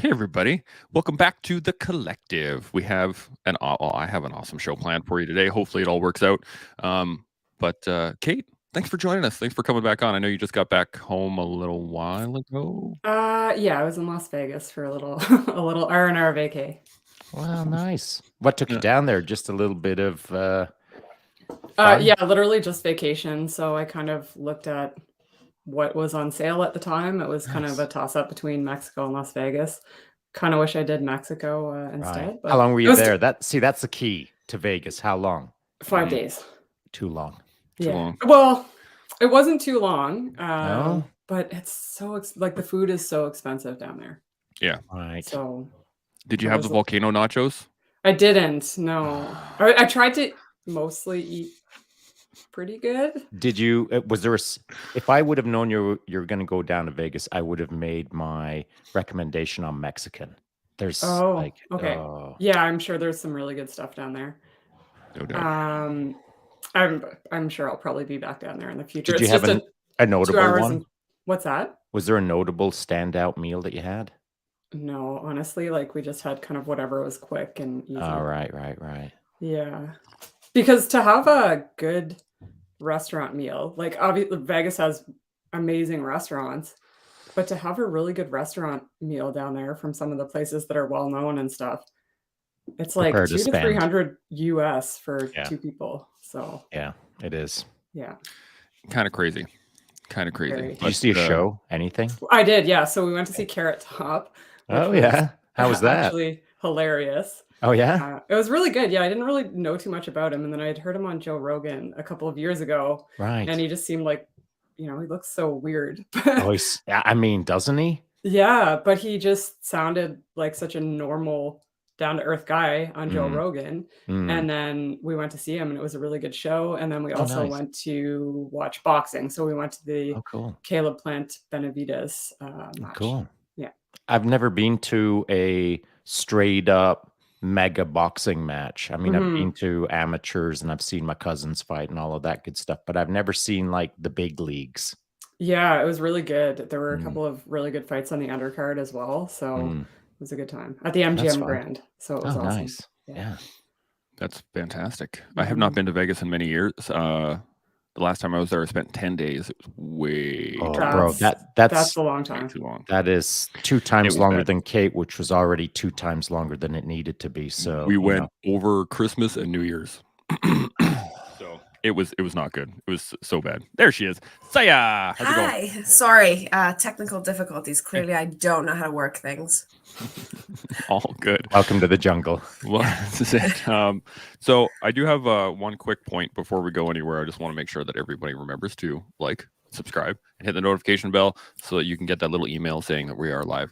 Hey everybody, welcome back to The Collective. We have I have an awesome show planned for you today. Hopefully it all works out. But Kate, thanks for joining us. Thanks for coming back on. I know you just got back home a little while ago. Yeah, I was in Las Vegas for a little a little R&R vacay. Well, nice. What took you down there? Just a little bit of fun? Yeah, literally just vacation. So I kind of looked at what was on sale at the time. It was kind of a toss-up between Mexico and Las Vegas. Kind of wish I did Mexico instead. Right. But How long were you there? That's the key to Vegas. How long? 5 days. Too long. Too long. Well, it wasn't too long. No? But it's so like the food is so expensive down there. Yeah. Right. So did you have the volcano nachos? I didn't. No. I tried to mostly eat pretty good. Did you? Was there if I would have known you're going to go down to Vegas, I would have made my recommendation on Mexican. There's okay. Yeah, I'm sure there's some really good stuff down there. No doubt. I'm sure I'll probably be back down there in the future. Did you have a notable one? What's that? Was there a notable standout meal that you had? No, honestly, like we just had kind of whatever was quick and easy. Oh, right. Yeah. Because to have a good restaurant meal, like obviously Vegas has amazing restaurants, but to have a really good restaurant meal down there from some of the places that are well known and stuff, it's like $200 to $300 US for two people. So yeah, it is. Yeah. Kind of crazy. Did you see a show? Anything? I did, yeah. So we went to see Carrot Top. Oh yeah. How was that? Actually hilarious. Oh yeah. It was really good. Yeah, I didn't really know too much about him, and then I had heard him on Joe Rogan a couple of years ago. Right. And he just seemed like, he looks so weird. I mean, doesn't he? Yeah, but he just sounded like such a normal, down-to-earth guy on Joe Rogan. And then we went to see him, and it was a really good show. And then we also went to watch boxing. So we went to the Caleb Plant Benavidez match. Cool. Yeah. I've never been to a straight up mega boxing match. I mean, I've been to amateurs and I've seen my cousins fight and all of that good stuff, but I've never seen like the big leagues. Yeah, it was really good. There were a couple of really good fights on the undercard as well. So it was a good time at the MGM Grand. So it was awesome. Nice. Yeah. That's fantastic. I have not been to Vegas in many years. The last time I was there, I spent 10 days. It was way too bro, that's a long time. too long. That is 2 times longer than Kate, which was already 2 times longer than it needed to be. So we went over Christmas and New Year's. So it was not good. It was so bad. There she is. Sayeh, how's it going? Hi. Sorry, technical difficulties. Clearly, I don't know how to work things. All good. Welcome to the jungle. Well, this is it. So I do have one quick point before we go anywhere. I just want to make sure that everybody remembers to subscribe, and hit the notification bell so that you can get that little email saying that we are live.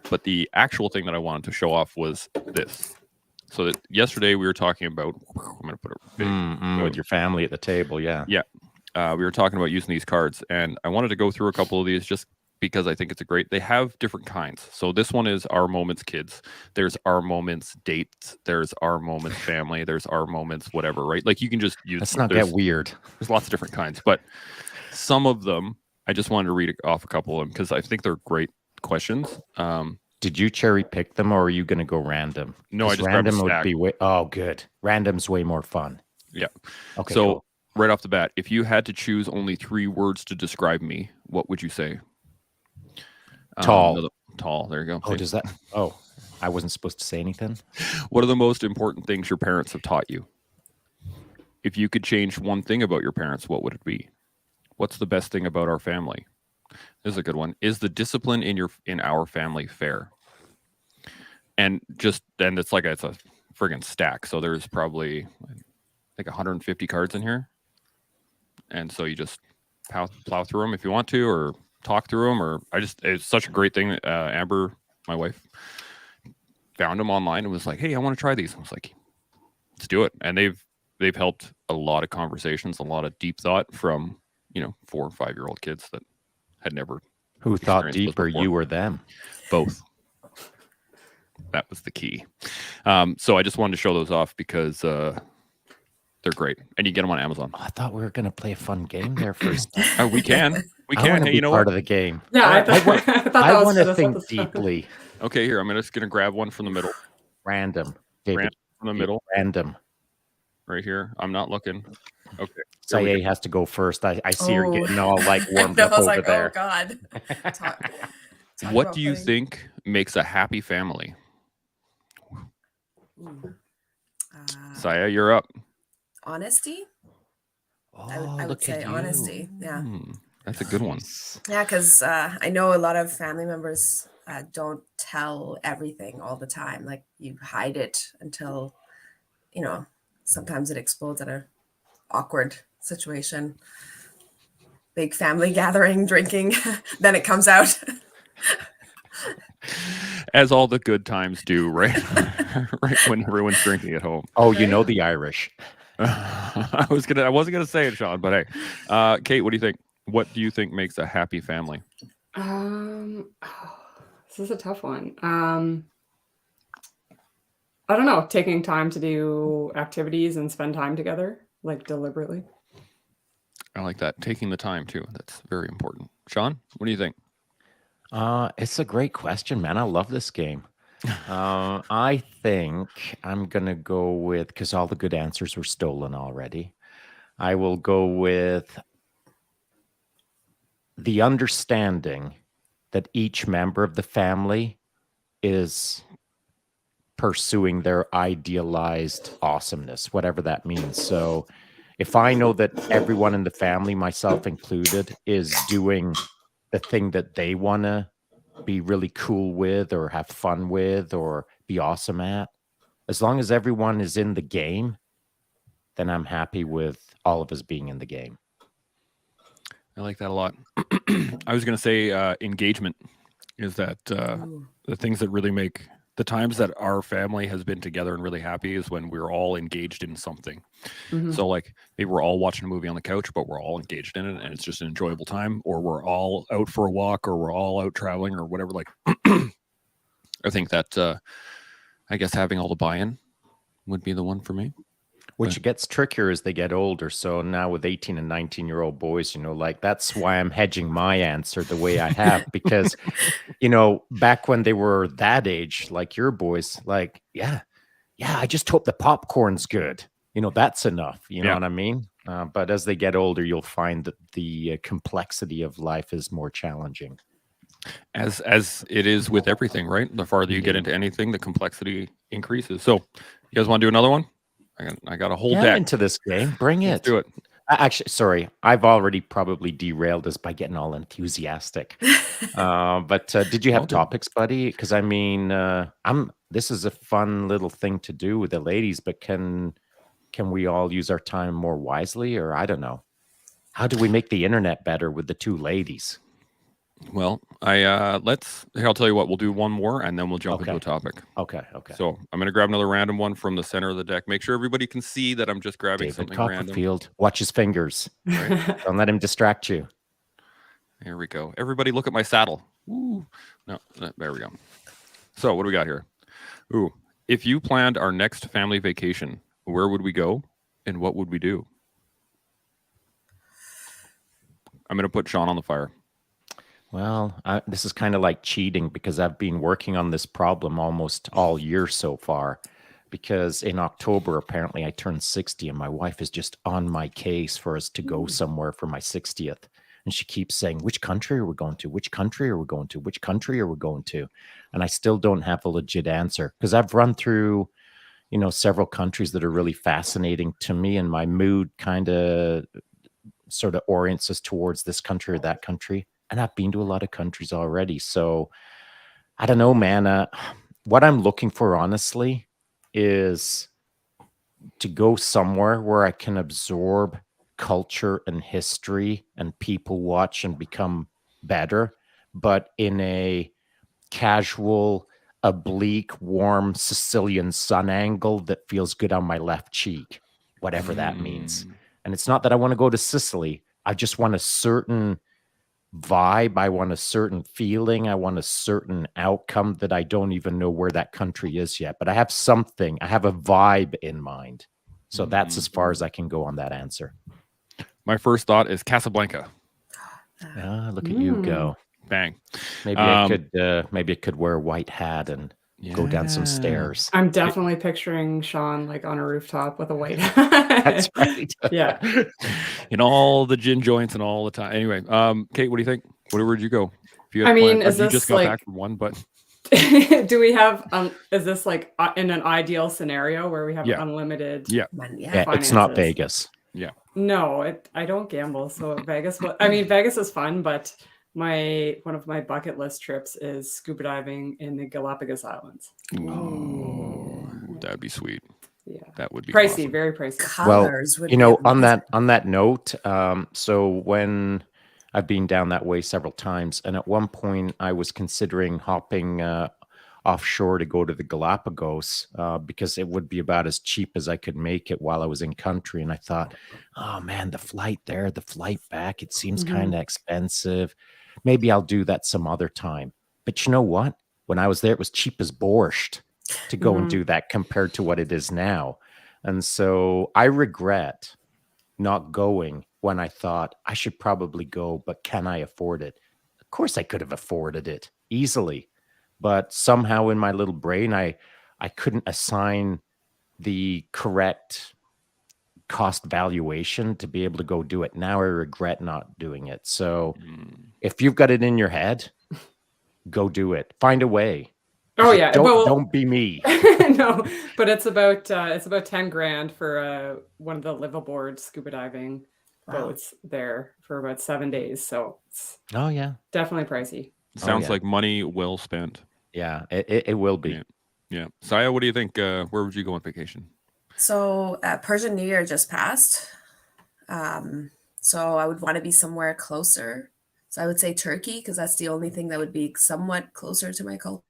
But the actual thing that I wanted to show off was this. So that yesterday we were talking about, I'm going to put it big, with your family at the table. Yeah. Yeah. We were talking about using these cards, and I wanted to go through a couple of these just because I think it's they have different kinds. So this one is Our Moments Kids. There's Our Moments Dates. There's Our Moments Family. There's Our Moments whatever, right? Like you can just use. Let's not get weird. There's lots of different kinds, but some of them, I just wanted to read off a couple of them because I think they're great questions. Did you cherry pick them, or are you going to go random? No, I just random would be good. Random's way more fun. Yeah. Okay. So cool. Right off the bat, if you had to choose only 3 words to describe me, what would you say? Tall. Tall. There you go. Oh, does that? Oh, I wasn't supposed to say anything. What are the most important things your parents have taught you? If you could change one thing about your parents, what would it be? What's the best thing about our family? This is a good one. Is the discipline in our family fair? And it's a friggin' stack. So there's probably like 150 cards in here. And so you just plow through them if you want to, or talk through them, it's such a great thing. Amber, my wife, found them online and was like, hey, I want to try these. I was like, let's do it. And they've helped a lot of conversations, a lot of deep thought from 4 or 5-year-old kids that had never. Who thought deeper, you or them? Both. That was the key. So I just wanted to show those off because they're great, and you get them on Amazon. I thought we were going to play a fun game there first. We can. We I can. want to Hey, be you know part what? of the game. Yeah, I Alright. thought, I thought that I was want for to this think episode. deeply. Okay, here, I'm just gonna grab one from the middle. Random, David. From the middle, Random. right here. I'm not looking. Okay. Here we Sayeh has to go first. I see her Oh. getting all like I warmed know, up I was over like, there. oh God. Talk What about do you putting- think makes a happy family? Ooh. Sayeh, you're up. Honesty? Oh, I would look say at you. honesty. Yeah. That's a good one. Nice. Yeah, because I know a lot of family members don't tell everything all the time. Like you hide it until, sometimes it explodes at a awkward situation. Big family gathering, drinking, then it comes out. As all the good times do, right? Right when everyone's drinking at home. Oh, you know the Irish. I wasn't gonna say it, Sean, but hey. Kate, what do you think? What do you think makes a happy family? This is a tough one. I don't know, taking time to do activities and spend time together, like deliberately. I like that. Taking the time too. That's very important. Sean, what do you think? It's a great question, man. I love this game. I think I'm gonna go with, because all the good answers were stolen already. I will go with the understanding that each member of the family is pursuing their idealized awesomeness, whatever that means. So if I know that everyone in the family, myself included, is doing the thing that they want to be really cool with or have fun with or be awesome at, as long as everyone is in the game, then I'm happy with all of us being in the game. I like that a lot. I was gonna say engagement is that the things that really make the times that our family has been together and really happy is when we're all engaged in something. Mhm. So like maybe we're all watching a movie on the couch, but we're all engaged in it and it's just an enjoyable time, or we're all out for a walk, or we're all out traveling or whatever. Like I think that I guess having all the buy-in would be the one for me. Which gets trickier as they get older. So now with 18 and 19-year-old boys, like that's why I'm hedging my answer the way I have, because, back when they were that age, like your boys, like, yeah, I just hope the popcorn's good. That's enough. You know Yeah. what I mean? But as they get older, you'll find that the complexity of life is more challenging. As it is with everything, right? The farther you get into anything, the complexity increases. So you guys want to do another one? I got a whole Get deck. into this game. Bring it. Let's do it. Actually, sorry, I've already probably derailed us by getting all enthusiastic. But did you have Well done. topics, buddy? Because I mean, this is a fun little thing to do with the ladies, but can we all use our time more wisely, or I don't know? How do we make the internet better with the two ladies? Well, I'll tell you what, we'll do one more and then we'll jump into a topic. Okay. So I'm going to grab another random one from the center of the deck. Make sure everybody can see that I'm just grabbing David something random. Copperfield, watch his fingers. Right? Don't let him distract you. Here we go. Everybody look at my saddle. Ooh. No, there we go. So what do we got here? Ooh, if you planned our next family vacation, where would we go and what would we do? I'm going to put Sean on the fire. Well, this is kind of like cheating because I've been working on this problem almost all year so far. Because in October, apparently, I turned 60 and my wife is just on my case for us to go somewhere for my 60th. And she keeps saying, which country are we going to? Which country are we going to? Which country are we going to? And I still don't have a legit answer because I've run through, several countries that are really fascinating to me, and my mood kind of sort of orients us towards this country or that country. And I've been to a lot of countries already. So I don't know, man. What I'm looking for, honestly, is to go somewhere where I can absorb culture and history and people watch and become better, but in a casual, oblique, warm Sicilian sun angle that feels good on my left cheek, whatever that means. And it's not that I want to go to Sicily. I just want a certain vibe. I want a certain feeling. I want a certain outcome that I don't even know where that country is yet. But I have something. I have a vibe in mind. So that's as far as I can go on that answer. My first thought is Casablanca. Ah, look at you go. Bang. Maybe I could wear a white hat and go down some Yeah. stairs. I'm definitely picturing Shaun like on a rooftop with a white hat. That's right. Yeah. In all the gin joints and all the time. Anyway, Kate, what do you think? Where'd you go? If you had I mean, plans- is you this just got back like from one, but do we have is this like in an ideal scenario where we have Yeah. unlimited Yeah. Yeah, it's not finances? Vegas. No, I don't gamble, so Vegas I mean Vegas is fun, but one of my bucket list trips is scuba diving in the Galapagos Islands. oh, that'd be sweet. Yeah. That would be Pricey, awesome. very pricey. Colors would you be know, on amazing. that note, so when I've been down that way several times, and at one point I was considering hopping offshore to go to the Galapagos because it would be about as cheap as I could make it while I was in country. And I thought, oh man, the flight there, the flight back, it seems kind of expensive. Maybe I'll do that some other time. But you know what? When I was there, it was cheap as borscht to go and do that compared to what it is now. And so I regret not going when I thought I should probably go, but can I afford it? Of course I could have afforded it easily, but somehow in my little brain, I couldn't assign the correct cost valuation to be able to go do it. Now I regret not doing it. So if you've got it in your head, go do it. Find a way. Oh yeah, Don't be me. No, but it's about 10 grand for one of the liveaboard scuba diving boats there for about 7 days. So it's Oh yeah. definitely pricey. Sounds yeah. like money well spent. Yeah, it will be. Yeah. Sayeh, what do you think? Where would you go on vacation? So Persian New Year just passed. So I would want to be somewhere closer. So I would say Turkey, because that's the only thing that would be somewhat closer to my culture.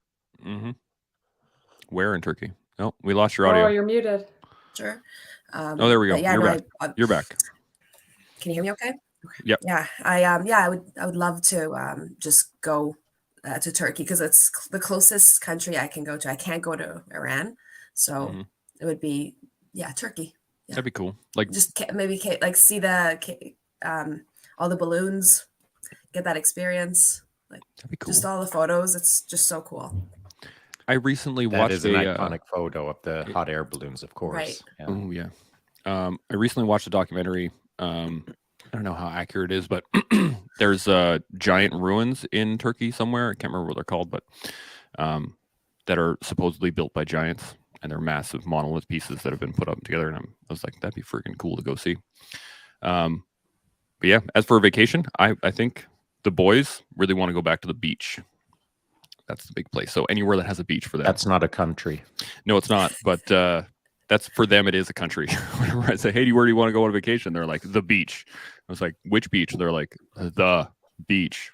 Mm-hmm. Where in Turkey? No, we lost your Oh, audio. you're muted. Oh, there we go. Yeah, You're no, back. You're back. Can you hear me okay? Yep. Yeah, I would love to just go to Turkey because it's the closest country I can go to. I can't go to Iran, so it would be Turkey. Yeah. That'd be cool. Like just maybe like see all the balloons, get that experience. Like that'd be cool. just all the photos. It's just so cool. I recently That watched is an iconic photo of the hot air balloons, of course. Right. Yeah. Oh yeah. I recently watched a documentary. I don't know how accurate it is, but there's giant ruins in Turkey somewhere. I can't remember what they're called, but that are supposedly built by giants, and they're massive monolith pieces that have been put up together. And I was like, that'd be freaking cool to go see. But yeah, as for a vacation, I think the boys really want to go back to the beach. That's the big place. So anywhere that has a beach for them. That's not a country. No, it's not. But that's for them. It is a country. Whenever I say, "Hey, where do you want to go on vacation?" They're like, "The beach." I was like, "Which beach?" They're like, "The beach."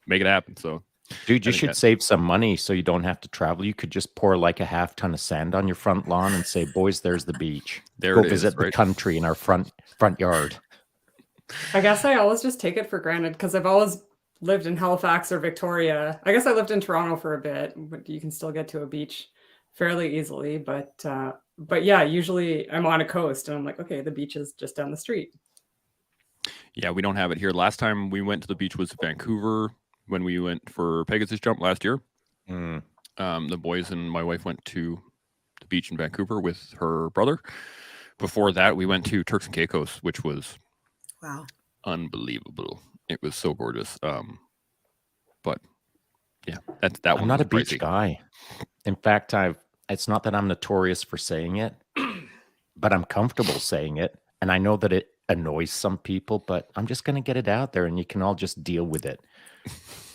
Make it happen. So, dude, you should save some money so you don't have to travel. You could just pour like a half ton of sand on your front lawn and say, "Boys, there's the beach. There go it is, visit the right? country in our front yard." I guess I always just take it for granted because I've always lived in Halifax or Victoria. I guess I lived in Toronto for a bit, but you can still get to a beach fairly easily. But yeah, usually I'm on a coast and I'm like, okay, the beach is just down the street. Yeah, we don't have it here. Last time we went to the beach was Vancouver when we went for Pegasus Jump last year. The boys and my wife went to the beach in Vancouver with her brother. Before that, we went to Turks and Caicos, which was unbelievable. It was so gorgeous. But yeah, that one. I'm not a pricey. beach guy. In fact, it's not that I'm notorious for saying it, but I'm comfortable saying it. And I know that it annoys some people, but I'm just going to get it out there and you can all just deal with it.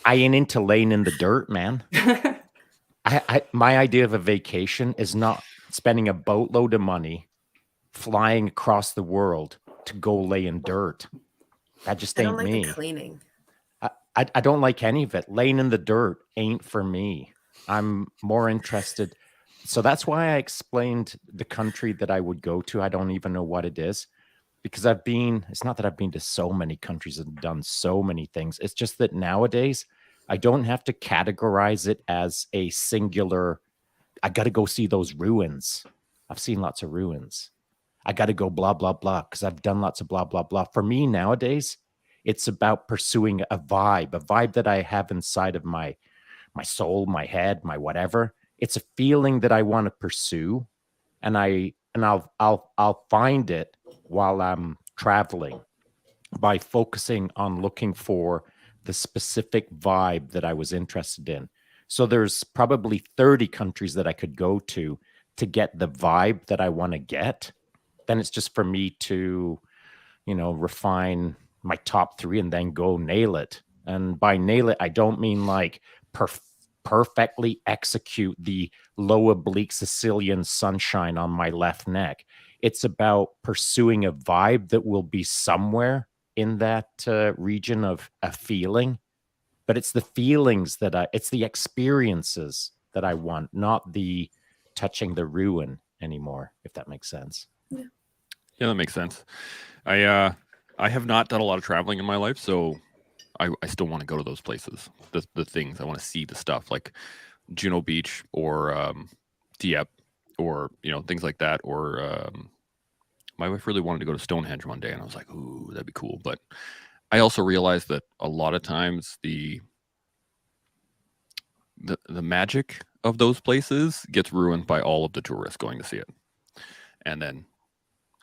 I ain't into laying in the dirt, man. My idea of a vacation is not spending a boatload of money flying across the world to go lay in dirt. That just ain't me. I don't like the cleaning. I don't like any of it. Laying in the dirt ain't for me. I'm more interested. So that's why I explained the country that I would go to. I don't even know what it is because it's not that I've been to so many countries and done so many things. It's just that nowadays I don't have to categorize it as a singular, I got to go see those ruins. I've seen lots of ruins. I got to go blah, blah, blah, because I've done lots of blah, blah, blah. For me nowadays, It's about pursuing a vibe that I have inside of my soul, my head, my whatever. It's a feeling that I want to pursue, and I'll find it while I'm traveling by focusing on looking for the specific vibe that I was interested in. So there's probably 30 countries that I could go to get the vibe that I want to get. Then it's just for me to, refine my top 3 and then go nail it. And by nail it, I don't mean like perfectly execute the low oblique Sicilian sunshine on my left neck. It's about pursuing a vibe that will be somewhere in that region of a feeling, but it's the feelings it's the experiences that I want, not the touching the ruin anymore, if that makes sense. Yeah, that makes sense. I have not done a lot of traveling in my life, so I still want to go to those places, the things. I want to see the stuff like Juno Beach or Dieppe or, things like that. Or my wife really wanted to go to Stonehenge one day, and I was like, ooh, that'd be cool. But I also realized that a lot of times the magic of those places gets ruined by all of the tourists going to see it. And then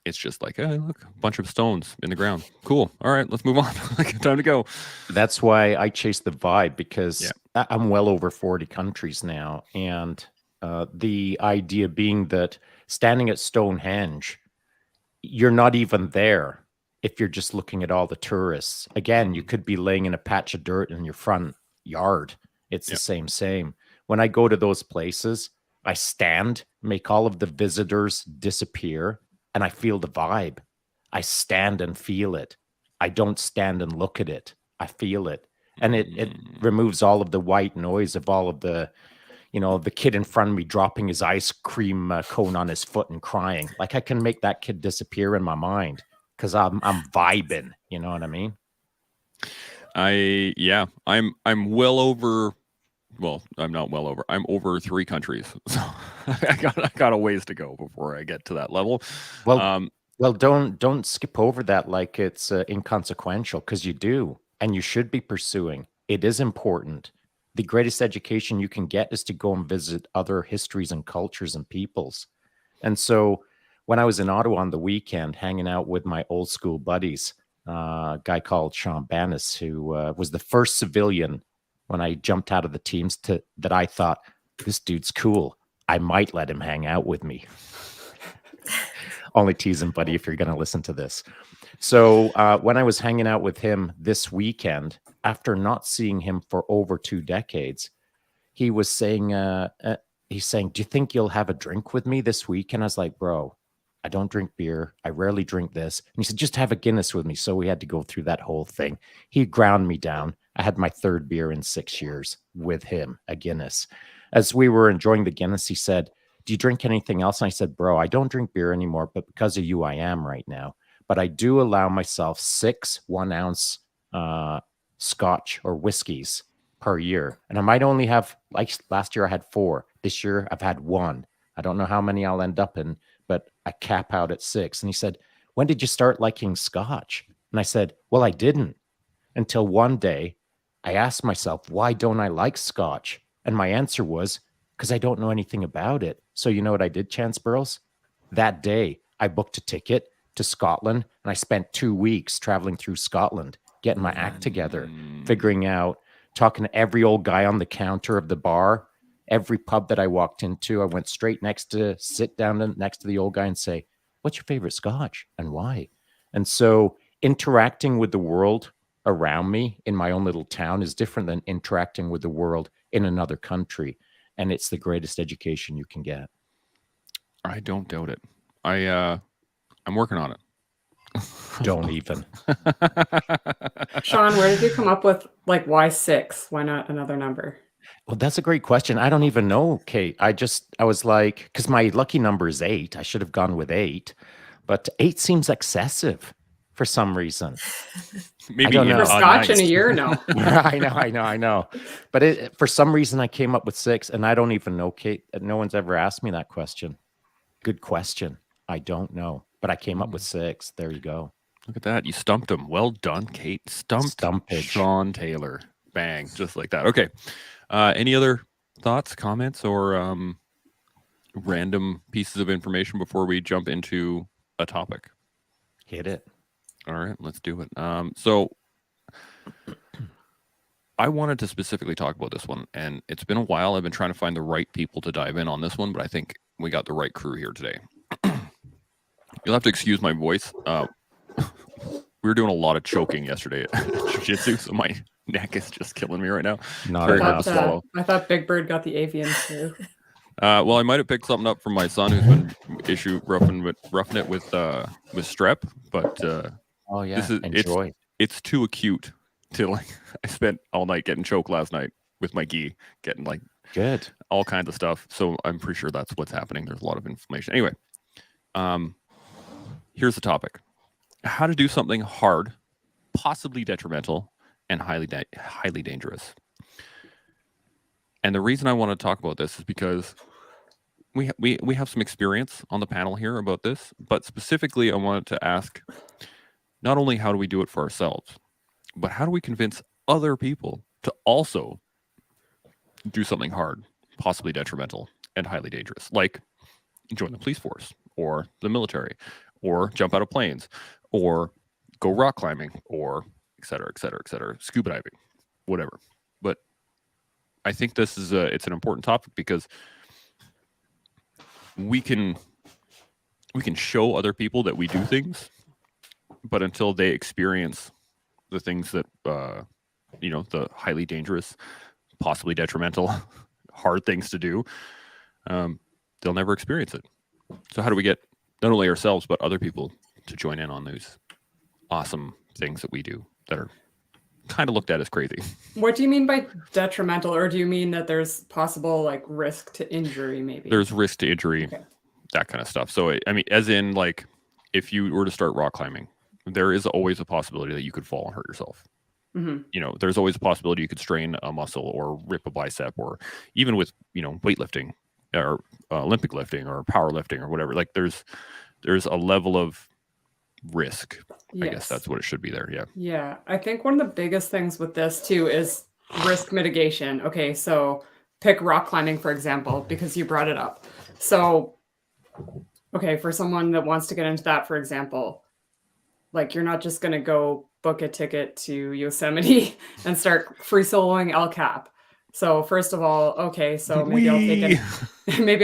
it's just like, hey, look, a bunch of stones in the ground. Cool. All right, let's move on. Time to go. That's why I chase the vibe, because I'm well over 40 countries now. And the idea being that standing at Stonehenge, you're not even there if you're just looking at all the tourists. Again, you could be laying in a patch of dirt in your front yard. It's the same. When I go to those places, I stand, make all of the visitors disappear, and I feel the vibe. I stand and feel it. I don't stand and look at it. I feel it. And it removes all of the white noise of all of the, the kid in front of me dropping his ice cream cone on his foot and crying. Like, I can make that kid disappear in my mind because I'm vibing. You know what I mean? I'm well over. Well, I'm not well over. I'm over 3 countries, so I got a ways to go before I get to that level. Well, don't skip over that like it's inconsequential, because you do, and you should be pursuing. It is important. The greatest education you can get is to go and visit other histories and cultures and peoples. And so when I was in Ottawa on the weekend, hanging out with my old school buddies, a guy called Shaun Bannis, who was the first civilian when I jumped out of the teams that I thought, this dude's cool. I might let him hang out with me. Only teasing, buddy, if you're going to listen to this. So when I was hanging out with him this weekend, after not seeing him for over 2 decades, he was saying, do you think you'll have a drink with me this week? And I was like, bro, I don't drink beer. I rarely drink this. And he said, just have a Guinness with me. So we had to go through that whole thing. He ground me down. I had my 3rd beer in 6 years with him, a Guinness. As we were enjoying the Guinness, he said, do you drink anything else? And I said, bro, I don't drink beer anymore, but because of you, I am right now. But I do allow myself 6 1-ounce scotch or whiskeys per year. And I might only have, like last year I had 4. This year I've had 1. I don't know how many I'll end up in, but I cap out at 6. And he said, when did you start liking scotch? And I said, well, I didn't until one day I asked myself, why don't I like scotch? And my answer was, because I don't know anything about it. So you know what I did, Chance Burrows? That day, I booked a ticket to Scotland, and I spent 2 weeks traveling through Scotland, getting my act together, figuring out, talking to every old guy on the counter of the bar. Every pub that I walked into, I went straight sit down next to the old guy and say, what's your favorite scotch and why? And so interacting with the world around me in my own little town is different than interacting with the world in another country. And it's the greatest education you can get. I don't doubt it. I'm working on it. Don't even. Shaun, where did you come up with, like, why 6? Why not another number? Well, that's a great question. I don't even know, Kate. I was like, because my lucky number is 8. I should have gone with 8, but 8 seems excessive for some reason. Maybe for scotch in a year, no. I know. But for some reason, I came up with 6, and I don't even know, Kate. No one's ever asked me that question. Good question. I don't know, but I came up with 6. There you go. Look at that. You stumped him. Well done, Kate. Stumped Stumpage. Sean Taylor. Bang. Just like that. Okay. Any other thoughts, comments, or random pieces of information before we jump into a topic? Hit it. All right, let's do it. So I wanted to specifically talk about this one, and it's been a while. I've been trying to find the right people to dive in on this one, but I think we got the right crew here today. You'll have to excuse my voice. We were doing a lot of choking yesterday at jiu-jitsu, so my neck is just killing me right now. Not Very I hard to enough. swallow. I thought Big Bird got the avian flu. Well, I might have picked something up from my son who's been roughing it with strep, but Oh yeah. this is Enjoy. it's too acute to like. I spent all night getting choked last night with my gi, getting like Good. all kinds of stuff. So I'm pretty sure that's what's happening. There's a lot of inflammation. Anyway, here's the topic: how to do something hard, possibly detrimental, and highly dangerous. And the reason I want to talk about this is because we have some experience on the panel here about this, but specifically I wanted to ask not only how do we do it for ourselves, but how do we convince other people to also do something hard, possibly detrimental, and highly dangerous, like join the police force or the military or jump out of planes or go rock climbing or et cetera, scuba diving, whatever. But I think this is it's an important topic because we can show other people that we do things, but until they experience the things that the highly dangerous, possibly detrimental, hard things to do, they'll never experience it. So how do we get not only ourselves but other people to join in on those awesome things that we do that are kind of looked at as crazy? What do you mean by detrimental, or do you mean that there's possible like risk to injury? Maybe There's risk to injury, Okay. that kind of stuff. So I mean, as in like if you were to start rock climbing, there is always a possibility that you could fall and hurt yourself. Mhm. There's always a possibility you could strain a muscle or rip a bicep, or even with weightlifting or Olympic lifting or powerlifting or whatever. Like there's a level of risk. I guess Yes. that's what it should be there. Yeah. Yeah, I think one of the biggest things with this too is risk mitigation. Okay, so pick rock climbing, for example, because you brought it up. So, okay, for someone that wants to get into that, for example, like you're not just going to go book a ticket to Yosemite and start free soloing El Cap. So first of all, okay, so maybe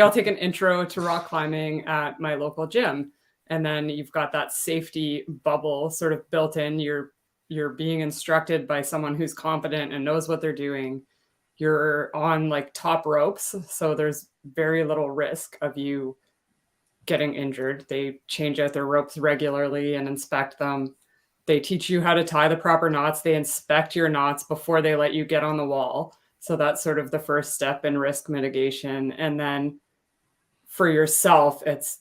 I'll take an intro to rock climbing at my local gym. And then you've got that safety bubble sort of built in. You're being instructed by someone who's competent and knows what they're doing. You're on like top ropes, so there's very little risk of you getting injured. They change out their ropes regularly and inspect them. They teach you how to tie the proper knots. They inspect your knots before they let you get on the wall. So that's sort of the first step in risk mitigation. And then for yourself, it's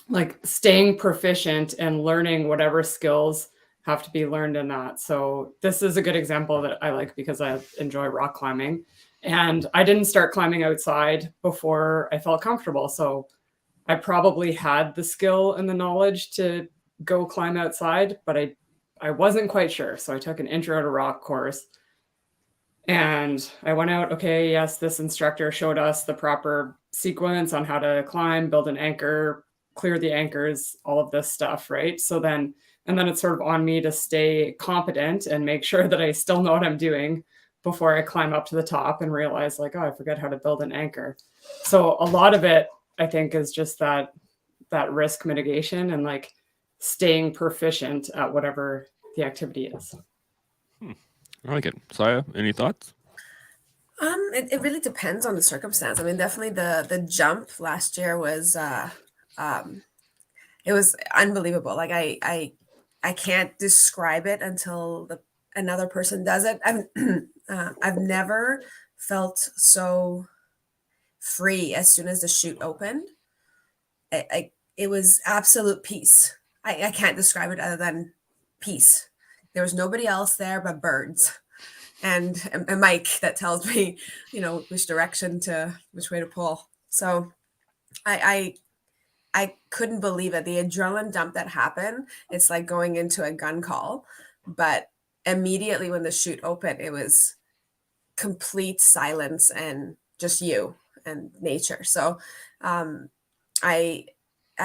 like staying proficient and learning whatever skills have to be learned in that. So this is a good example that I like because I enjoy rock climbing. And I didn't start climbing outside before I felt comfortable. So I probably had the skill and the knowledge to go climb outside, but I wasn't quite sure. So I took an intro to rock course and I went out. Okay, yes, this instructor showed us the proper sequence on how to climb, build an anchor, clear the anchors, all of this stuff, right? And then it's sort of on me to stay competent and make sure that I still know what I'm doing before I climb up to the top and realize like, oh, I forget how to build an anchor. So a lot of it, I think, is just that risk mitigation and like staying proficient at whatever the activity is. I like it. Sayeh, any thoughts? It really depends on the circumstance. I mean, definitely the jump last year was it was unbelievable. Like I can't describe it until another person does it. I've never felt so free as soon as the chute opened. It was absolute peace. I can't describe it other than peace. There was nobody else there but birds and a mic that tells me, which way to pull. So I I couldn't believe it. The adrenaline dump that happened, it's like going into a gun call. But immediately when the chute opened, it was complete silence and just you and nature. So I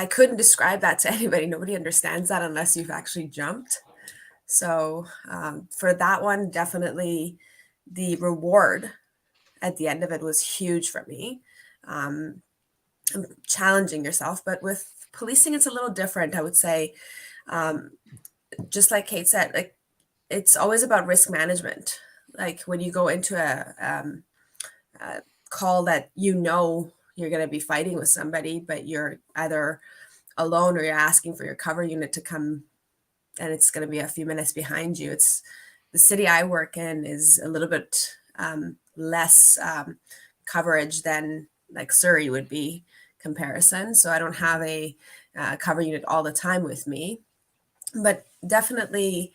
couldn't describe that to anybody. Nobody understands that unless you've actually jumped. So for that one, definitely the reward at the end of it was huge for me. Challenging yourself, but with policing, it's a little different. I would say, just like Kate said, like it's always about risk management. Like when you go into a call that you know you're going to be fighting with somebody, but you're either alone or you're asking for your cover unit to come, and it's going to be a few minutes behind you. It's the city I work in is a little bit less coverage than like Surrey would be comparison. So I don't have a cover unit all the time with me, but definitely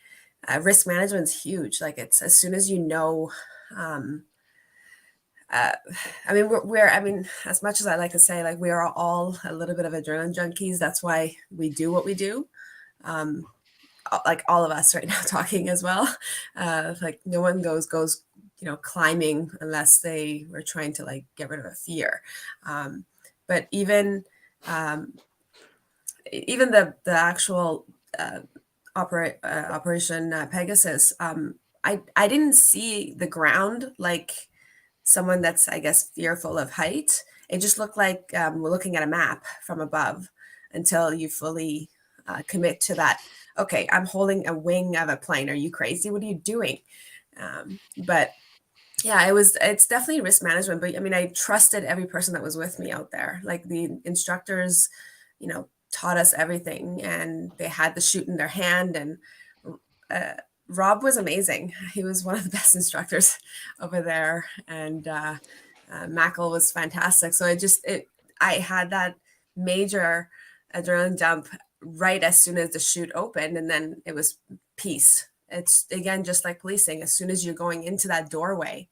risk management is huge. Like it's as soon as you know, I mean, I mean, as much as I like to say, like we are all a little bit of adrenaline junkies. That's why we do what we do. Like all of us right now talking as well. Like no one goes, climbing unless they were trying to like get rid of a fear. But even the actual Operation Pegasus, I didn't see the ground like someone that's, I guess, fearful of height. It just looked like we're looking at a map from above until you fully commit to that. Okay, I'm holding a wing of a plane. Are you crazy? What are you doing? But yeah, it's definitely risk management. But I mean, I trusted every person that was with me out there. Like the instructors, taught us everything, and they had the chute in their hand. And Rob was amazing. He was one of the best instructors over there. And Mackle was fantastic. So I had that major adrenaline dump right as soon as the chute opened, and then it was peace. It's again just like policing. As soon as you're going into that doorway,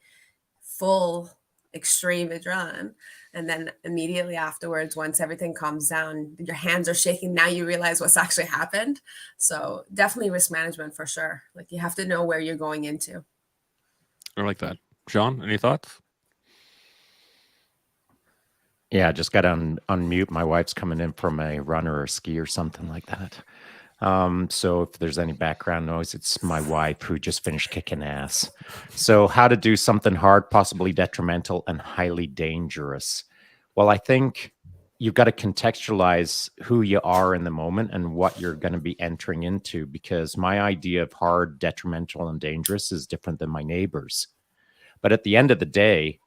full extreme adrenaline, and then immediately afterwards, once everything calms down, your hands are shaking. Now you realize what's actually happened. So definitely risk management for sure. Like you have to know where you're going into. I like that. Shaun, any thoughts? Yeah, just got to unmute. My wife's coming in from a run or a ski or something like that. So if there's any background noise, it's my wife who just finished kicking ass. So how to do something hard, possibly detrimental, and highly dangerous. Well, I think you've got to contextualize who you are in the moment and what you're going to be entering into, because my idea of hard, detrimental, and dangerous is different than my neighbor's. But at the end of the day,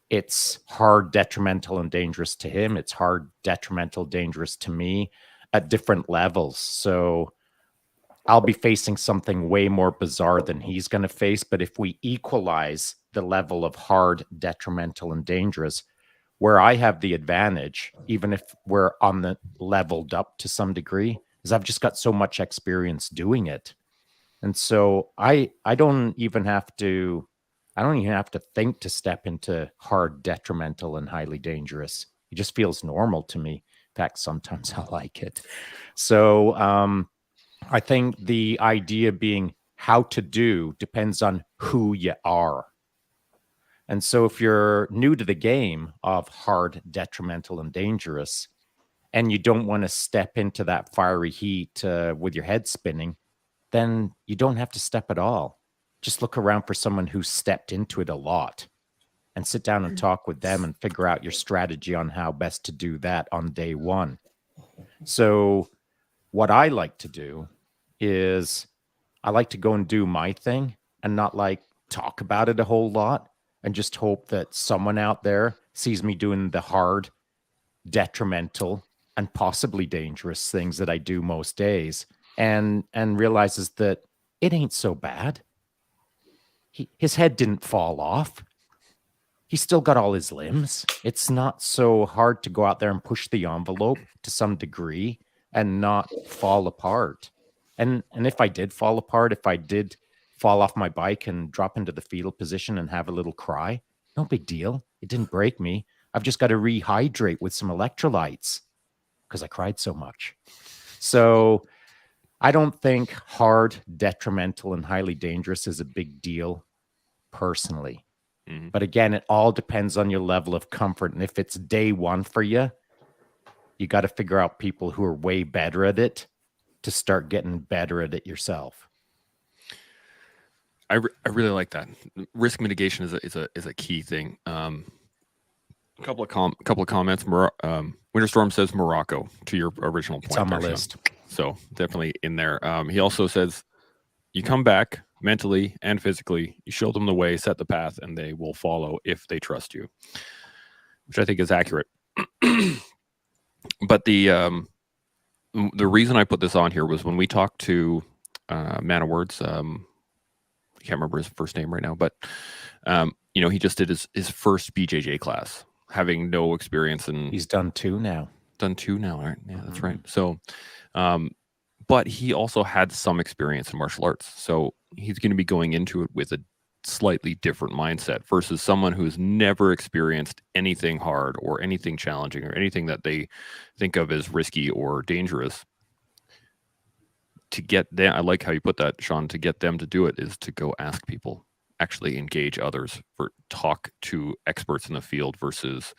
it's hard, detrimental, and dangerous to him. It's hard, detrimental, dangerous to me at different levels. So I'll be facing something way more bizarre than he's going to face. But if we equalize the level of hard, detrimental, and dangerous, where I have the advantage, even if we're on the leveled up to some degree, is I've just got so much experience doing it. And so I don't even have to think to step into hard, detrimental, and highly dangerous. It just feels normal to me. In fact, sometimes I like it. So I think the idea being how to do depends on who you are. And so if you're new to the game of hard, detrimental, and dangerous, and you don't want to step into that fiery heat with your head spinning, then you don't have to step at all. Just look around for someone who's stepped into it a lot and sit down and talk with them and figure out your strategy on how best to do that on day one. So what I like to do is I like to go and do my thing and not like talk about it a whole lot, and just hope that someone out there sees me doing the hard, detrimental, and possibly dangerous things that I do most days, and realizes that it ain't so bad. His head didn't fall off. He's still got all his limbs. It's not so hard to go out there and push the envelope to some degree and not fall apart. And if I did fall apart, if I did fall off my bike and drop into the fetal position and have a little cry, no big deal. It didn't break me. I've just got to rehydrate with some electrolytes. because I cried so much. So I don't think hard, detrimental, and highly dangerous is a big deal personally. Mhm. But again, it all depends on your level of comfort. And if it's day one for you, you got to figure out people who are way better at it to start getting better at it yourself. I really like that. Risk mitigation is a key thing. A couple of comments. Winter Storm says Morocco to your original point. It's on my there, Shaun. list. So definitely in there. He also says you come back mentally and physically, you show them the way, set the path, and they will follow if they trust you, which I think is accurate. But the reason I put this on here was when we talked to Man of Words. I can't remember his first name right now, but he just did his first BJJ class, having no experience, and He's done 2 now. Done 2 now, right? Yeah, that's right. So, but he also had some experience in martial arts, so he's going to be going into it with a slightly different mindset versus someone who's never experienced anything hard or anything challenging or anything that they think of as risky or dangerous. To get them, I like how you put that, Shaun, to get them to do it is to go ask people, actually engage others, talk to experts in the field versus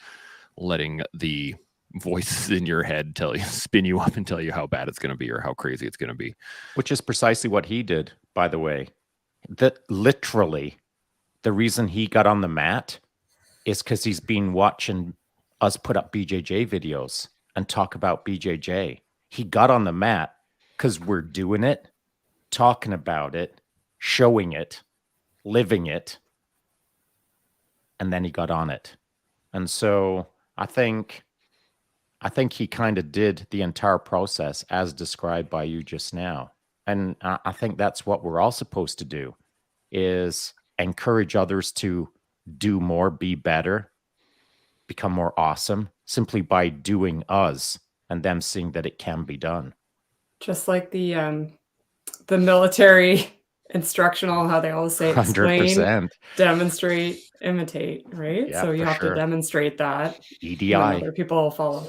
letting the voices in your head spin you up and tell you how bad it's going to be or how crazy it's going to be. Which is precisely what he did, by the way. That literally, the reason he got on the mat is because he's been watching us put up BJJ videos and talk about BJJ. He got on the mat because we're doing it, talking about it, showing it, living it, and then he got on it. And so I think he kind of did the entire process as described by you just now. And I think that's what we're all supposed to do, is encourage others to do more, be better, become more awesome, simply by doing us and them seeing that it can be done. Just like the military instructional, how they always say explain, 100%. demonstrate, imitate, right? Yeah, So you for have sure. to demonstrate that. EDI. And other people will follow.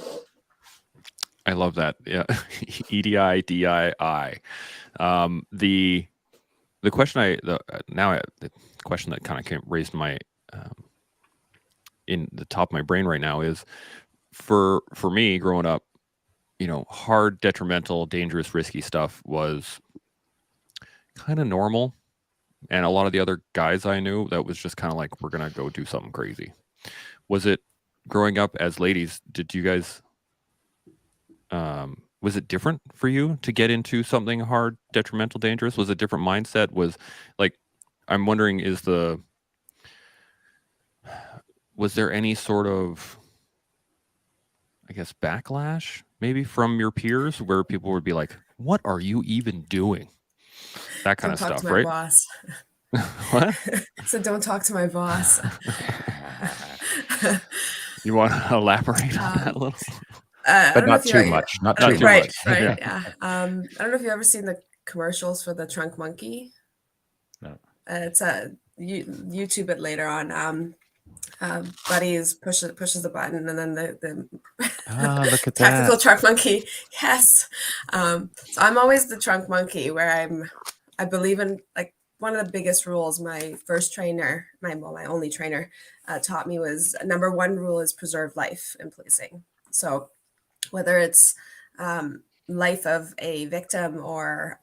I love that. Yeah. EDI, DII. The question the question that kind of raised my in the top of my brain right now is for me growing up, hard, detrimental, dangerous, risky stuff was kind of normal. And a lot of the other guys I knew, that was just kind of like, we're going to go do something crazy. Was it growing up as ladies? Did you guys, was it different for you to get into something hard, detrimental, dangerous? Was it a different mindset? Was like, I'm wondering, was there any sort of, I guess, backlash maybe from your peers where people would be like, what are you even doing? That kind of stuff, right? Boss. What? So don't talk to my boss. You want to elaborate on that a little? But not too much. Not too much. Right. Yeah. I don't know if you've ever seen the commercials for the Trunk Monkey. No. It's YouTube it later on. Buddies pushes the button, and then the look at tactical that. trunk monkey. Yes. So I'm always the trunk monkey, where I believe in, like, one of the biggest rules my first trainer, my only trainer, taught me was number 1 rule is preserve life in policing. So whether it's life of a victim or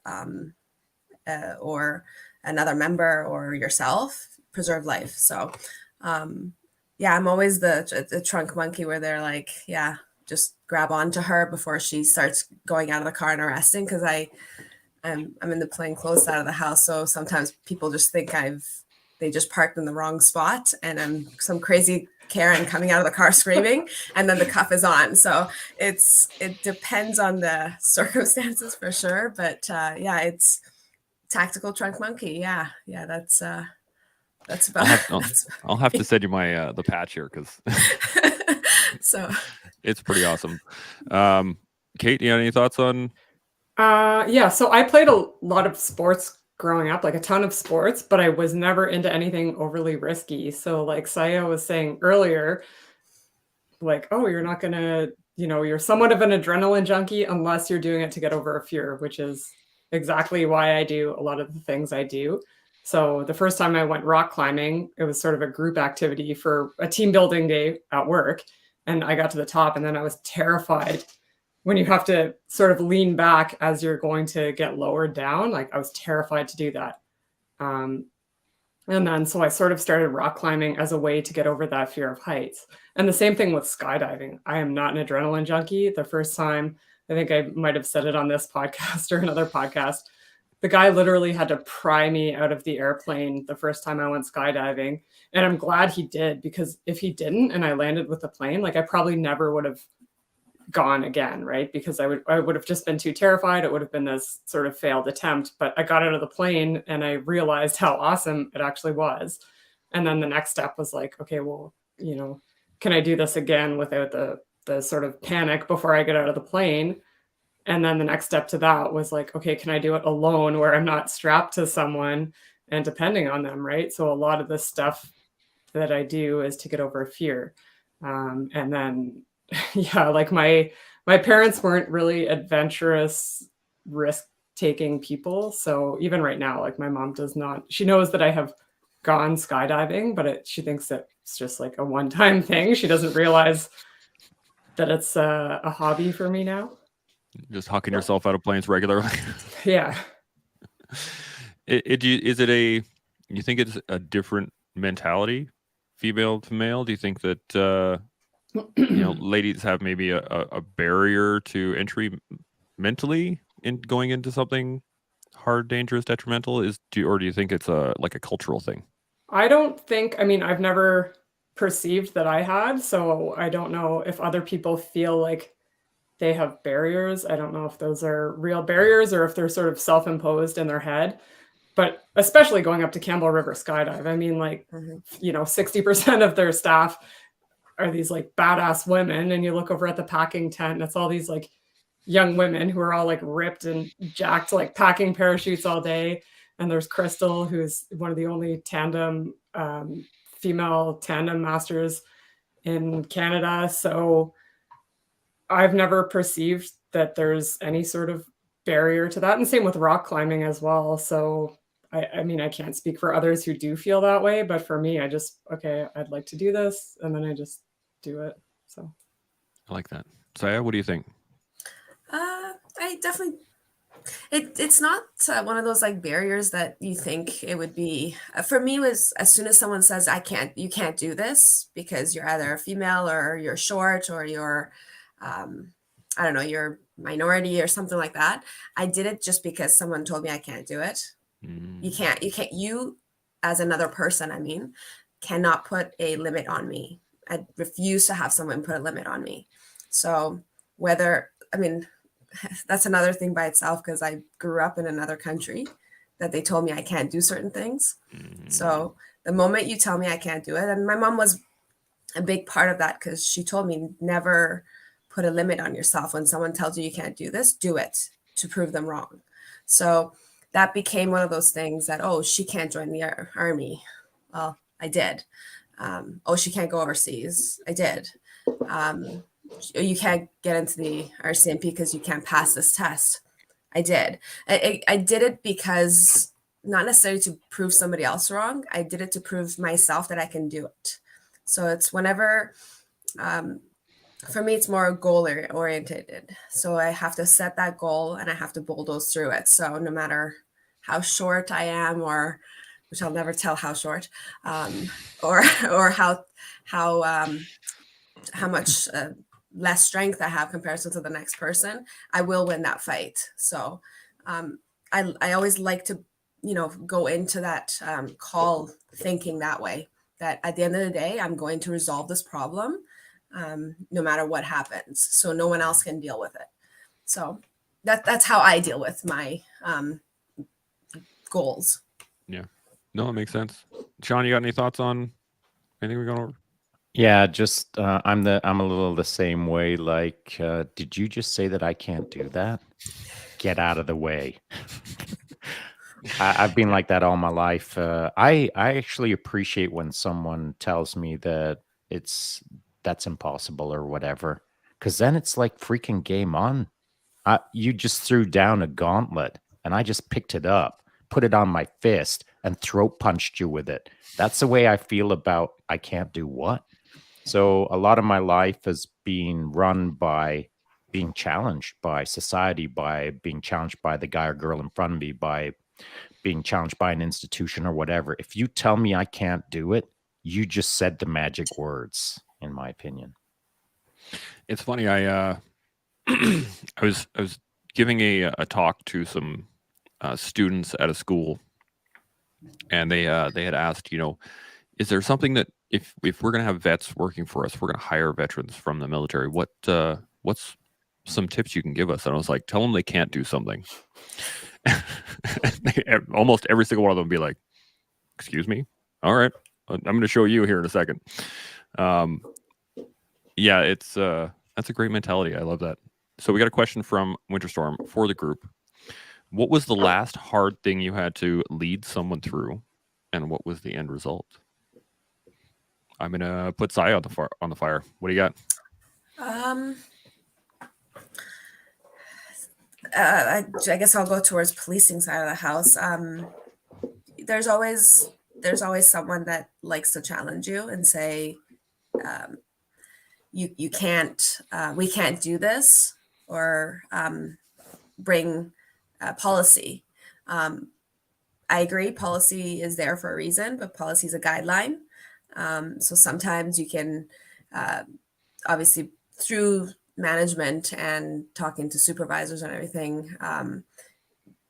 another member or yourself, preserve life. So yeah, I'm always the trunk monkey, where they're like, yeah, just grab onto her before she starts going out of the car and arresting, because I'm in the plain clothes side of the house, so sometimes people just think they just parked in the wrong spot, and I'm some crazy Karen coming out of the car screaming, and then the cuff is on. So it depends on the circumstances for sure, but yeah, it's tactical trunk monkey. Yeah, that's about. I'll have to send you my the patch here, because so it's pretty awesome. Kate, you have any thoughts on? Yeah, so I played a lot of sports growing up, like a ton of sports, but I was never into anything overly risky. So like Sayeh was saying earlier, like, oh, you're not going to you're somewhat of an adrenaline junkie unless you're doing it to get over a fear, which is exactly why I do a lot of the things I do. So the first time I went rock climbing, it was sort of a group activity for a team building day at work. And I got to the top, and then I was terrified when you have to sort of lean back as you're going to get lowered down. Like, I was terrified to do that. And then so I sort of started rock climbing as a way to get over that fear of heights. And the same thing with skydiving. I am not an adrenaline junkie. The first time, I think I might have said it on this podcast or another podcast, the guy literally had to pry me out of the airplane the first time I went skydiving. And I'm glad he did, because if he didn't and I landed with the plane, like, I probably never would have gone again, right? Because I would have just been too terrified. It would have been this sort of failed attempt. But I got out of the plane and I realized how awesome it actually was. And then the next step was like, okay, well, can I do this again without the sort of panic before I get out of the plane? And then the next step to that was like, okay, can I do it alone where I'm not strapped to someone and depending on them, right? So a lot of the stuff that I do is to get over fear. And then yeah, like my parents weren't really adventurous, risk-taking people. So even right now, like, my mom does not, she knows that I have gone skydiving, but she thinks that it's just like a one-time thing. She doesn't realize that it's a hobby for me now. Just hucking yourself out of planes regularly. Yeah. You think it's a different mentality, female to male? Do you think that ladies have maybe a barrier to entry mentally in going into something hard, dangerous, detrimental? Or do you think it's like a cultural thing? I don't think, I mean, I've never perceived that I had, so I don't know if other people feel like they have barriers. I don't know if those are real barriers or if they're sort of self-imposed in their head. But especially going up to Campbell River Skydive, I mean, like, 60% of their staff are these like badass women, and you look over at the packing tent and it's all these like young women who are all like ripped and jacked, like packing parachutes all day. And there's Crystal, who's one of the only female tandem masters in Canada. So I've never perceived that there's any sort of barrier to that. And same with rock climbing as well. So I mean, I can't speak for others who do feel that way, but for me, I just, okay, I'd like to do this. And then I just do it. So I like that. Sayeh, what do you think? I definitely, it's not one of those like barriers that you think it would be. For me, was as soon as someone says, you can't do this because you're either a female or you're short or you're, I don't know, you're minority or something like that. I did it just because someone told me I can't do it. You as another person, I mean, cannot put a limit on me. I refuse to have someone put a limit on me. So that's another thing by itself, because I grew up in another country that they told me I can't do certain things. So the moment you tell me I can't do it, and my mom was a big part of that, because she told me never put a limit on yourself. When someone tells you you can't do this, do it to prove them wrong. So that became one of those things that, oh, she can't join the army. Well, I did. Oh, she can't go overseas. I did. You can't get into the RCMP because you can't pass this test. I did. I did it because, not necessarily to prove somebody else wrong. I did it to prove myself that I can do it. So it's whenever, for me, it's more goal oriented. So I have to set that goal and I have to bulldoze through it. So no matter how short I am, or which I'll never tell how short, or how much less strength I have compared to the next person, I will win that fight. So I always like to, go into that call thinking that way, that at the end of the day, I'm going to resolve this problem no matter what happens. So no one else can deal with it. So that's how I deal with my goals. Yeah. No, it makes sense. Shaun, you got any thoughts on anything we're going over? Yeah, just I'm a little the same way. Like, did you just say that I can't do that? Get out of the way. I've been like that all my life. I actually appreciate when someone tells me that that's impossible or whatever, because then it's like freaking game on. You just threw down a gauntlet and I just picked it up, put it on my fist, and throat punched you with it. That's the way I feel about I can't do what. So a lot of my life has been run by being challenged by society, by being challenged by the guy or girl in front of me, by being challenged by an institution or whatever. If you tell me I can't do it, you just said the magic words, in my opinion. It's funny. I was giving a talk to some students at a school, and they had asked, is there something that if we're going to have vets working for us, we're going to hire veterans from the military, what's some tips you can give us? And I was like, tell them they can't do something. Almost every single one of them would be like, excuse me? All right, I'm going to show you here in a second. Yeah, that's a great mentality. I love that. So we got a question from Winterstorm for the group. What was the last hard thing you had to lead someone through, and what was the end result? I'm gonna put Sayeh on the fire. What do you got? I guess I'll go towards policing side of the house. There's always someone that likes to challenge you and say, you can't, we can't do this, or bring policy. I agree, policy is there for a reason, but policy is a guideline. So sometimes you can, obviously through management and talking to supervisors and everything,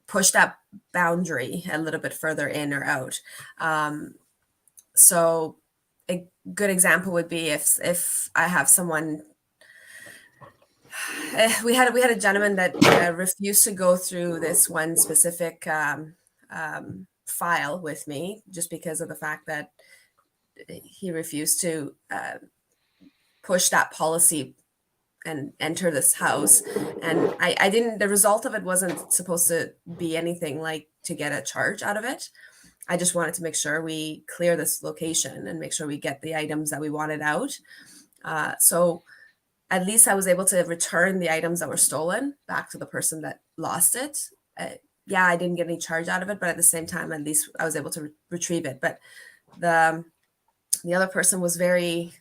push that boundary a little bit further in or out. So a good example would be if I have someone. We had a gentleman that refused to go through this one specific file with me just because of the fact that he refused to push that policy and enter this house. And I didn't, the result of it wasn't supposed to be anything like to get a charge out of it. I just wanted to make sure we clear this location and make sure we get the items that we wanted out. So at least I was able to return the items that were stolen back to the person that lost it. Yeah, I didn't get any charge out of it, but at the same time, at least I was able to retrieve it. But the other person was very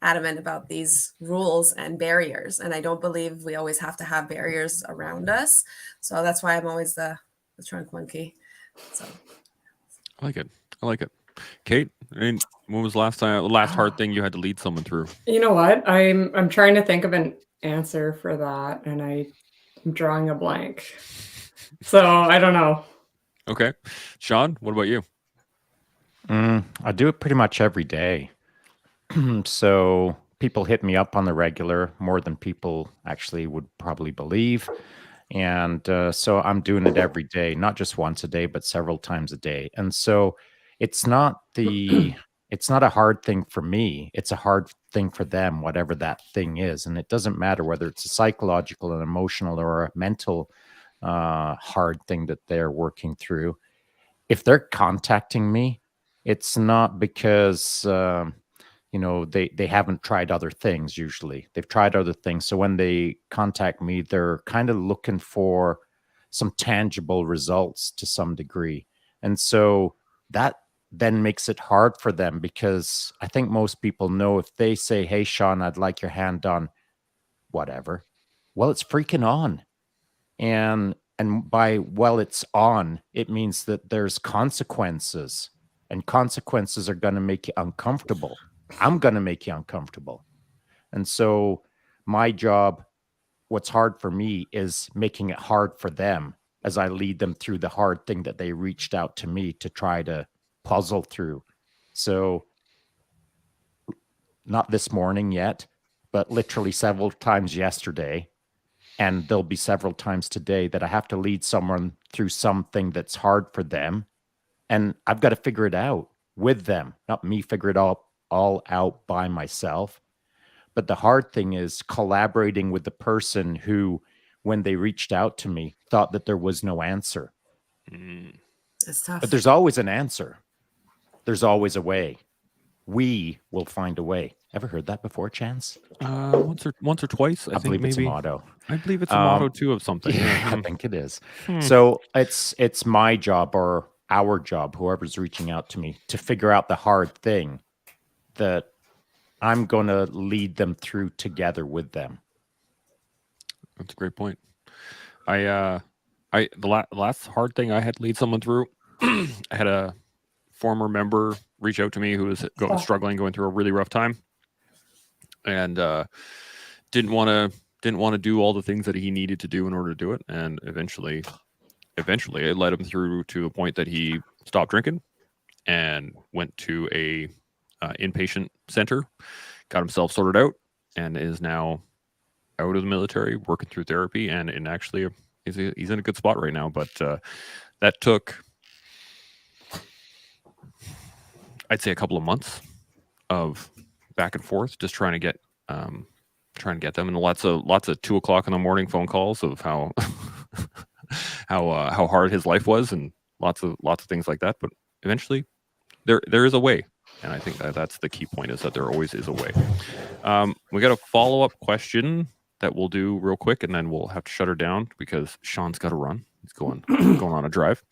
adamant about these rules and barriers, and I don't believe we always have to have barriers around us. So that's why I'm always the trunk monkey. So I like it. Kate, when was the last hard thing you had to lead someone through? You know what? I'm trying to think of an answer for that, and I'm drawing a blank. So I don't know. Okay. Shaun, what about you? I do it pretty much every day. So people hit me up on the regular, more than people actually would probably believe. And so I'm doing it every day, not just once a day, but several times a day. And so it's not a hard thing for me. It's a hard thing for them, whatever that thing is. And it doesn't matter whether it's a psychological, an emotional, or a mental hard thing that they're working through. If they're contacting me, it's not because they haven't tried other things. Usually they've tried other things. So when they contact me, they're kind of looking for some tangible results to some degree. And so that then makes it hard for them, because I think most people know if they say, hey, Shaun, I'd like your hand on whatever. Well, it's freaking on. And by, well, it's on, it means that there's consequences, and consequences are going to make you uncomfortable. I'm going to make you uncomfortable. And so my job, what's hard for me, is making it hard for them as I lead them through the hard thing that they reached out to me to try to puzzle through. So not this morning yet, but literally several times yesterday, and there'll be several times today that I have to lead someone through something that's hard for them. And I've got to figure it out with them, not me figure it all out by myself. But the hard thing is collaborating with the person who, when they reached out to me, thought that there was no answer. it's tough. But there's always an answer. There's always a way. We will find a way. Ever heard that before, Chance? Once or twice. I believe it's a maybe. motto. I believe it's a motto too of something. Yeah, I Hmm. think it is. Hmm. So it's my job or our job, whoever's reaching out to me, to figure out the hard thing that I'm going to lead them through together with them. That's a great point. The last hard thing I had to lead someone through, I had a former member reach out to me who was struggling, going through a really rough time, and didn't want to do all the things that he needed to do in order to do it. And eventually it led him through to a point that he stopped drinking and went to a inpatient center, got himself sorted out, and is now out of the military, working through therapy, and actually he's in a good spot right now. But that took, I'd say, a couple of months of back and forth, just trying to get them, and lots of 2:00 in the morning phone calls of how how hard his life was, and lots of things like that. But eventually, there is a way, and I think that's the key point, is that there always is a way. We got a follow-up question that we'll do real quick, and then we'll have to shut her down because Sean's got to run. He's going on a drive.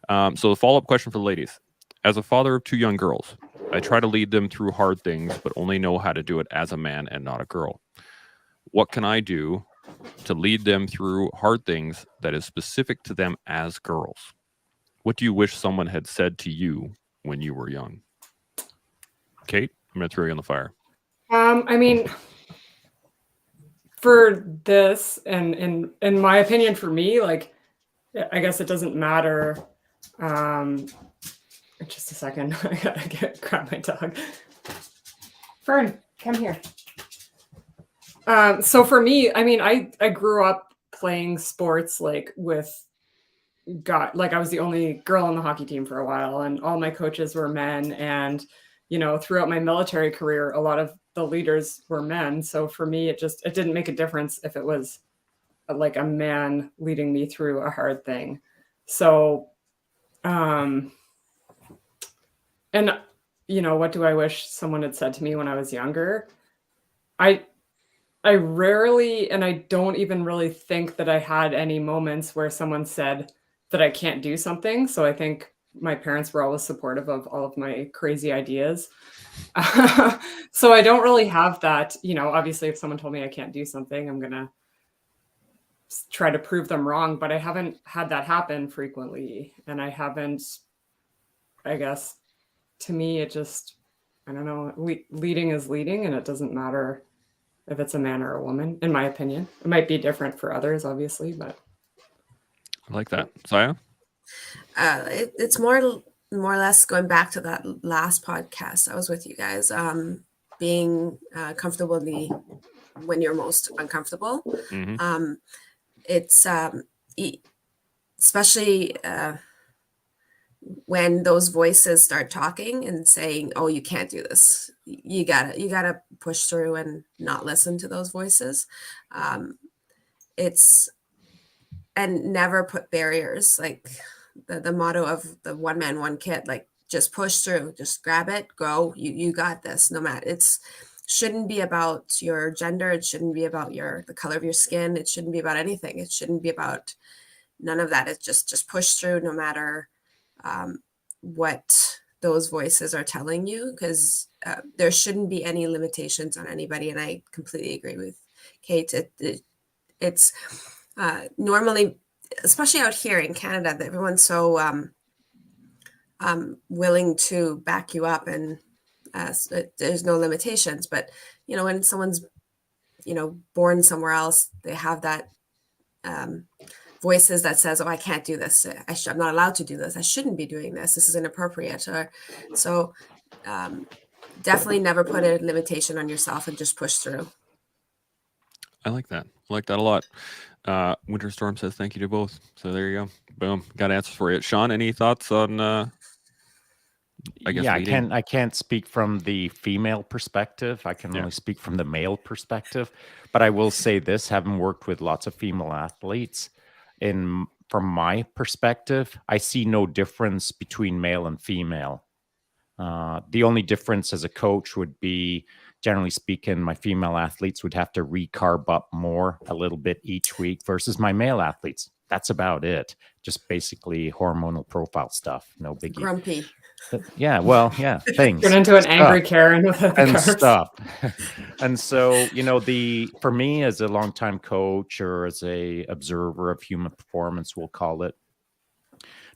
So the follow-up question for the ladies: as a father of 2 young girls, I try to lead them through hard things, but only know how to do it as a man and not a girl. What can I do to lead them through hard things that is specific to them as girls? What do you wish someone had said to you when you were young? Kate, I'm going to throw you on the fire. I mean, for this, and in my opinion, for me, like, I guess it doesn't matter. Just a second. I gotta grab my dog. Fern, come here. So for me, I mean, I grew up playing sports, like, with like, I was the only girl on the hockey team for a while, and all my coaches were men. And, throughout my military career, a lot of the leaders were men. So for me, it didn't make a difference if it was like a man leading me through a hard thing. So, and what do I wish someone had said to me when I was younger? I rarely, and I don't even really think that I had any moments where someone said that I can't do something. So I think my parents were always supportive of all of my crazy ideas. So I don't really have that. Obviously, if someone told me I can't do something, I'm going to try to prove them wrong, but I haven't had that happen frequently. And I haven't, I guess, to me, it just, I don't know, leading is leading, and it doesn't matter if it's a man or a woman, in my opinion. It might be different for others, obviously, but. I like that. Sayeh? It's more or less going back to that last podcast I was with you guys, being comfortable when you're most uncomfortable. Mm-hmm. It's especially when those voices start talking and saying, "Oh, you can't do this. You gotta push through and not listen to those voices." And never put barriers, like the motto of the one man, one kid, like, just push through, just grab it, go, you got this. No matter, shouldn't be about your gender. It shouldn't be about the color of your skin. It shouldn't be about anything. It shouldn't be about none of that. It's just push through, no matter what those voices are telling you, because there shouldn't be any limitations on anybody. And I completely agree with Kate. It's normally, especially out here in Canada, that everyone's so willing to back you up, and there's no limitations. But when someone's born somewhere else, they have that voices that says, "Oh, I can't do this. I'm not allowed to do this. I shouldn't be doing this. This is inappropriate." So definitely never put a limitation on yourself, and just push through. I like that. I like that a lot. Winter Storm says thank you to both. So there you go. Boom. Got answers for you. Sean, any thoughts on I guess leading? I can't speak from the female perspective. I can only speak from the male perspective. But I will say this, having worked with lots of female athletes, from my perspective, I see no difference between male and female. The only difference as a coach would be, generally speaking, my female athletes would have to recarb up more a little bit each week versus my male athletes. That's about it. Just basically hormonal profile stuff. No biggie. Grumpy. Yeah, well, yeah, things. Turn into an stuff, angry Karen without the and carbs. stuff. And so, for me as a longtime coach or as a observer of human performance, we'll call it,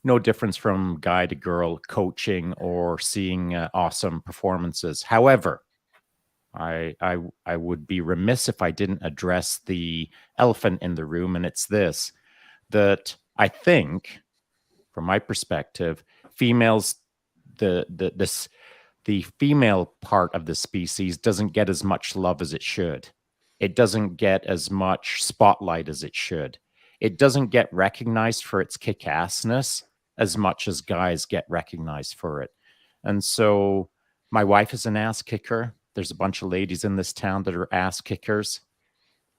no difference from guy to girl coaching or seeing awesome performances. However, I would be remiss if I didn't address the elephant in the room, and it's this, that I think, from my perspective, females, the female part of the species doesn't get as much love as it should. It doesn't get as much spotlight as it should. It doesn't get recognized for its kick-assness as much as guys get recognized for it. And so my wife is an ass kicker. There's a bunch of ladies in this town that are ass kickers.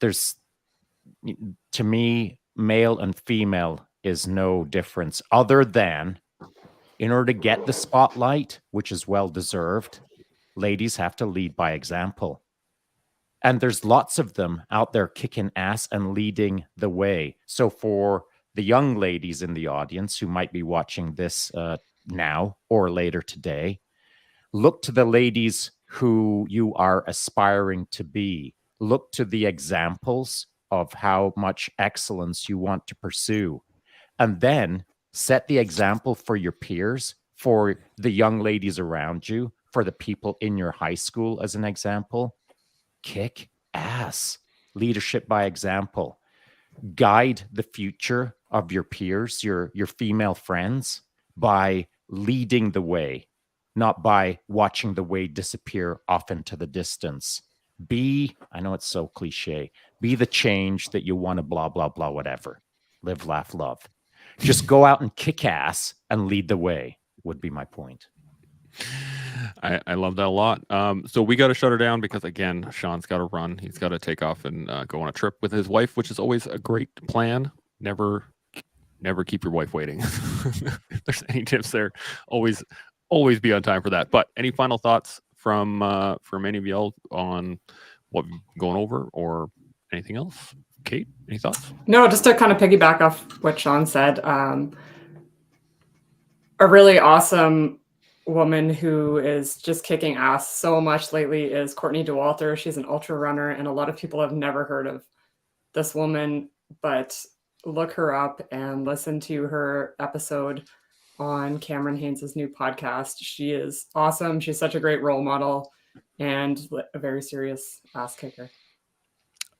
To me, male and female is no difference, other than in order to get the spotlight, which is well deserved, ladies have to lead by example. And there's lots of them out there kicking ass and leading the way. So for the young ladies in the audience who might be watching this now or later today, look to the ladies who you are aspiring to be. Look to the examples of how much excellence you want to pursue. And then set the example for your peers, for the young ladies around you, for the people in your high school as an example. Kick ass. Leadership by example. Guide the future of your peers, your female friends, by leading the way, not by watching the way disappear off into the distance. I know it's so cliche, be the change that you want to blah, blah, blah, whatever. Live, laugh, love. Just go out and kick ass and lead the way would be my point. I love that a lot. So we got to shut her down because, again, Shaun's got to run. He's got to take off and go on a trip with his wife, which is always a great plan. Never keep your wife waiting. If there's any tips there, always be on time for that. But any final thoughts from any of y'all on what we're going over or anything else? Kate, any thoughts? No, just to kind of piggyback off what Shaun said, a really awesome woman who is just kicking ass so much lately is Courtney Dauwalter. She's an ultra runner, and a lot of people have never heard of this woman, but look her up and listen to her episode on Cameron Haynes' new podcast. She is awesome. She's such a great role model and a very serious ass kicker.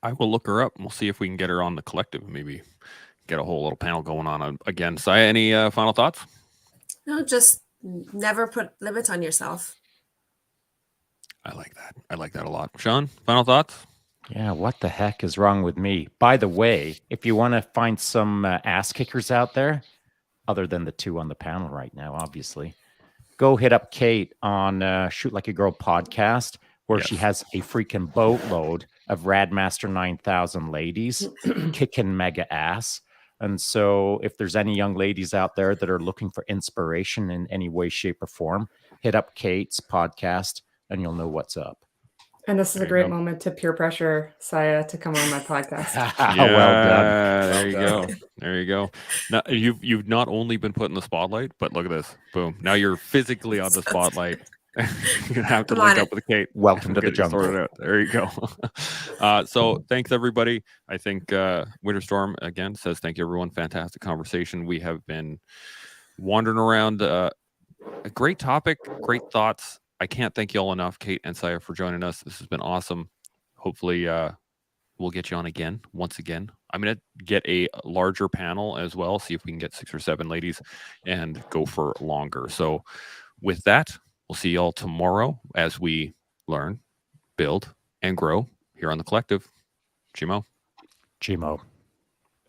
I will look her up and we'll see if we can get her on the collective. Maybe get a whole little panel going on again. Sayeh, any final thoughts? No, just never put limits on yourself. I like that. I like that a lot. Shaun, final thoughts? Yeah, what the heck is wrong with me? By the way, if you want to find some ass kickers out there, other than the two on the panel right now, obviously, go hit up Kate on Shoot Like a Girl podcast, where she has a freaking boatload of Radmaster 9000 ladies kicking mega ass. And so if there's any young ladies out there that are looking for inspiration in any way, shape, or form, hit up Kate's podcast and you'll know what's up. And this is a great moment to peer pressure Sayeh to come on my podcast. Well done. There you go. There you go. Now you've not only been put in the spotlight, but look at this. Boom. Now you're physically on the spotlight. You're gonna have to link up with Kate. Welcome to the jungle. There you go. So thanks everybody. I think Winterstorm again says thank you everyone. Fantastic conversation. We have been wandering around a great topic, great thoughts. I can't thank you all enough, Kate and Sayeh, for joining us. This has been awesome. Hopefully we'll get you on once again. I'm going to get a larger panel as well, see if we can get 6 or 7 ladies and go for longer. So with that, we'll see y'all tomorrow as we learn, build, and grow here on The Collective. Chimo.